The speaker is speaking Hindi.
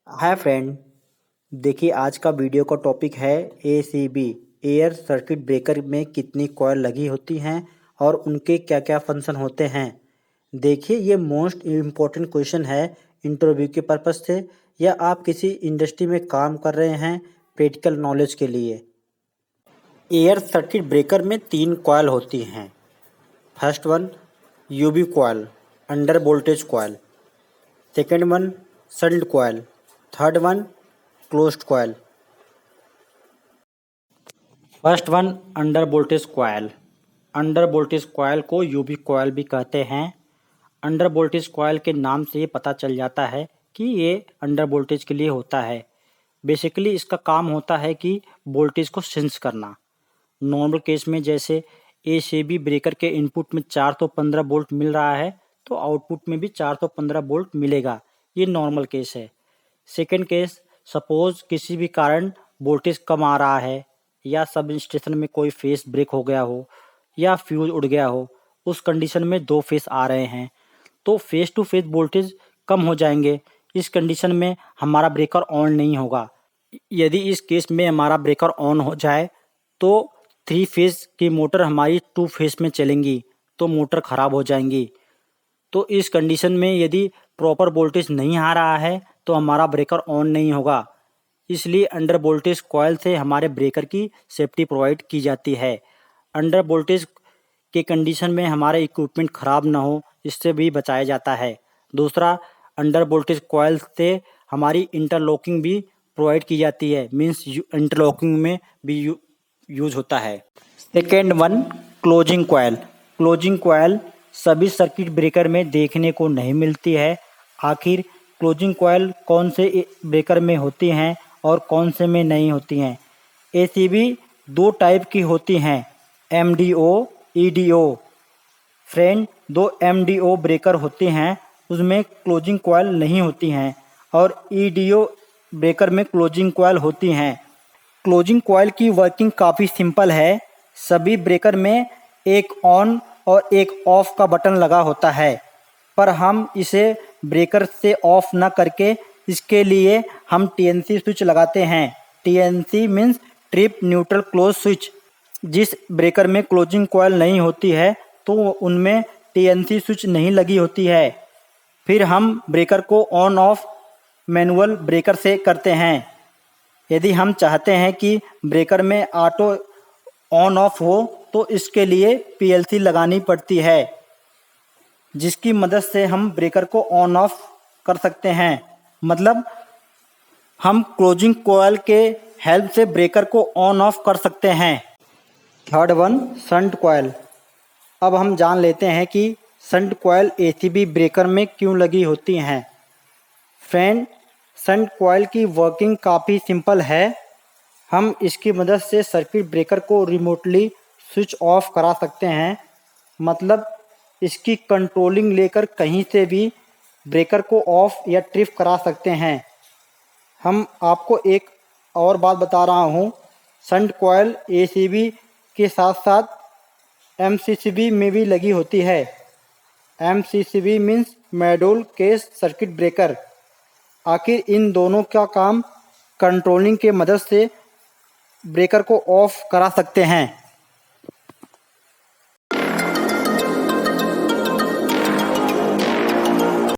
Hi friend. देखिए आज का वीडियो का टॉपिक है एसीबी एयर सर्किट ब्रेकर में कितनी कॉइल लगी होती हैं और उनके क्या क्या फंक्शन होते हैं। देखिए ये मोस्ट इम्पोर्टेंट क्वेश्चन है इंटरव्यू के पर्पज़ से या आप किसी इंडस्ट्री में काम कर रहे हैं प्रैक्टिकल नॉलेज के लिए। एयर सर्किट ब्रेकर में 3 कॉइल होती हैं। First one UV coil, under voltage coil. Second one shunt coil. Third one closed coil. First one under voltage coil. Under voltage coil को यूवी कॉइल भी कहते हैं। अंडर वोल्टेज कॉइल के नाम से ये पता चल जाता है कि ये अंडर वोल्टेज के लिए होता है। बेसिकली इसका काम होता है कि वोल्टेज को सेंस करना। नॉर्मल केस में जैसे एसीबी ब्रेकर के इनपुट में 415 वोल्ट मिल रहा है तो आउटपुट में भी 415 वोल्ट मिलेगा। ये नॉर्मल केस है। सेकेंड केस, सपोज किसी भी कारण वोल्टेज कम आ रहा है या सब स्टेशन में कोई फेस ब्रेक हो गया हो या फ्यूज उड़ गया हो, उस कंडीशन में 2 फेस आ रहे हैं तो फेस टू फेस वोल्टेज कम हो जाएंगे। इस कंडीशन में हमारा ब्रेकर ऑन नहीं होगा। यदि इस केस में हमारा ब्रेकर ऑन हो जाए तो 3 फेस की मोटर हमारी 2 फेस में चलेंगी तो मोटर ख़राब हो जाएंगी। तो इस कंडीशन में यदि प्रॉपर वोल्टेज नहीं आ रहा है तो हमारा ब्रेकर ऑन नहीं होगा। इसलिए अंडर वोल्टेज कॉइल से हमारे ब्रेकर की सेफ्टी प्रोवाइड की जाती है। अंडर वोल्टेज के कंडीशन में हमारे इक्विपमेंट ख़राब ना हो, इससे भी बचाया जाता है। दूसरा, अंडर वोल्टेज कॉइल से हमारी इंटरलॉकिंग भी प्रोवाइड की जाती है, मीन्स इंटरलॉकिंग में भी यूज होता है। Second one closing coil. Closing coil सभी सर्किट ब्रेकर में देखने को नहीं मिलती है। आखिर क्लोजिंग कॉइल कौन से ब्रेकर में होती हैं और कौन से में नहीं होती हैं। एसीबी 2 टाइप की होती हैं, MDO, EDO. Friend, 2 MDO breaker होते हैं उसमें क्लोजिंग कॉइल नहीं होती हैं और ईडीओ ब्रेकर में क्लोजिंग कॉइल होती हैं। क्लोजिंग कॉइल की वर्किंग काफ़ी सिंपल है। सभी ब्रेकर में एक ऑन और एक ऑफ का बटन लगा होता है, पर हम इसे ब्रेकर से ऑफ ना करके इसके लिए हम टीएनसी स्विच लगाते हैं। TNC means trip neutral close switch. जिस ब्रेकर में क्लोजिंग कॉइल नहीं होती है तो उनमें टीएनसी स्विच नहीं लगी होती है। फिर हम ब्रेकर को ऑन ऑफ मैनुअल ब्रेकर से करते हैं। यदि हम चाहते हैं कि ब्रेकर में ऑटो ऑन ऑफ हो तो इसके लिए पीएलसी लगानी पड़ती है, जिसकी मदद से हम ब्रेकर को ऑन ऑफ कर सकते हैं। मतलब हम क्लोजिंग कॉइल के हेल्प से ब्रेकर को ऑन ऑफ कर सकते हैं। Third one shunt coil. अब हम जान लेते हैं कि शंट कॉइल एसीबी ब्रेकर में क्यों लगी होती हैं। फ्रेंड, शंट कॉइल की वर्किंग काफ़ी सिंपल है। हम इसकी मदद से सर्किट ब्रेकर को रिमोटली स्विच ऑफ करा सकते हैं। मतलब इसकी कंट्रोलिंग लेकर कहीं से भी ब्रेकर को ऑफ या ट्रिप करा सकते हैं। हम आपको एक और बात बता रहा हूँ, शंट कॉइल एसीबी के साथ साथ एमसीसीबी में भी लगी होती है। MCCB means module case circuit breaker. आखिर इन दोनों का काम कंट्रोलिंग के मदद से ब्रेकर को ऑफ करा सकते हैं।